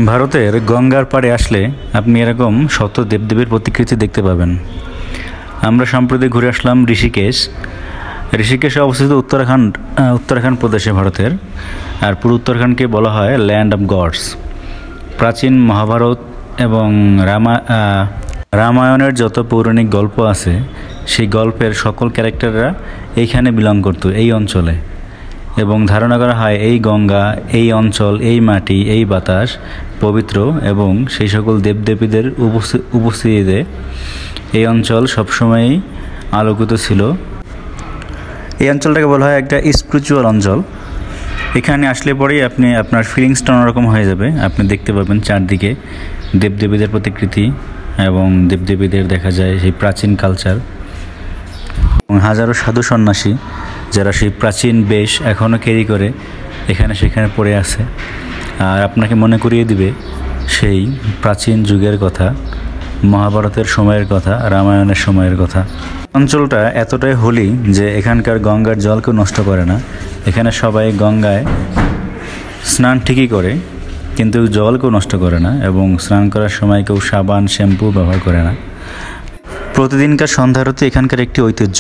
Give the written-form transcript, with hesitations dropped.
ভারতের গঙ্গার পাড়ে আসলে আপনি এরকম শত দেবদেবীর প্রতিকৃতি দেখতে পাবেন। আমরা সম্প্রতি ঘুরে আসলাম ঋষিকেশ। ঋষিকেশে অবস্থিত উত্তরাখণ্ড প্রদেশে ভারতের। আর পুরো উত্তরাখণ্ডকে বলা হয় ল্যান্ড অফ গডস। প্রাচীন মহাভারত এবং রামায়ণের যত পৌরাণিক গল্প আছে সেই গল্পের সকল ক্যারেক্টাররা এইখানে বিলং করতো, এই অঞ্চলে। এবং ধারণা করা হয় এই গঙ্গা, এই অঞ্চল, এই মাটি, এই বাতাস পবিত্র এবং সেই সকল দেবদেবীদের উপস্থিতিতে এই অঞ্চল সবসময়ই আলোকিত ছিল। এই অঞ্চলটাকে বলা হয় একটা স্পিরিচুয়াল অঞ্চল। এখানে আসলে পরেই আপনার ফিলিংসটা অন্যরকম হয়ে যাবে। আপনি দেখতে পাবেন চারদিকে দেবদেবীদের প্রতিকৃতি এবং দেবদেবীদের দেখা যায় সেই প্রাচীন কালচার এবং হাজারো সাধু সন্ন্যাসী যারা সেই প্রাচীন বেশ এখনও ক্যারি করে এখানে সেখানে পড়ে আছে। আর আপনাকে মনে করিয়ে দিবে সেই প্রাচীন যুগের কথা, মহাভারতের সময়ের কথা, রামায়ণের সময়ের কথা। অঞ্চলটা এতটাই হোলি যে এখানকার গঙ্গার জল কেউ নষ্ট করে না। এখানে সবাই গঙ্গায় স্নান ঠিকই করে, কিন্তু জল কেউ নষ্ট করে না এবং স্নান করার সময় কেউ সাবান শ্যাম্পু ব্যবহার করে না। প্রতিদিনকার সন্ধ্যা আরতি এখানকার একটি ঐতিহ্য।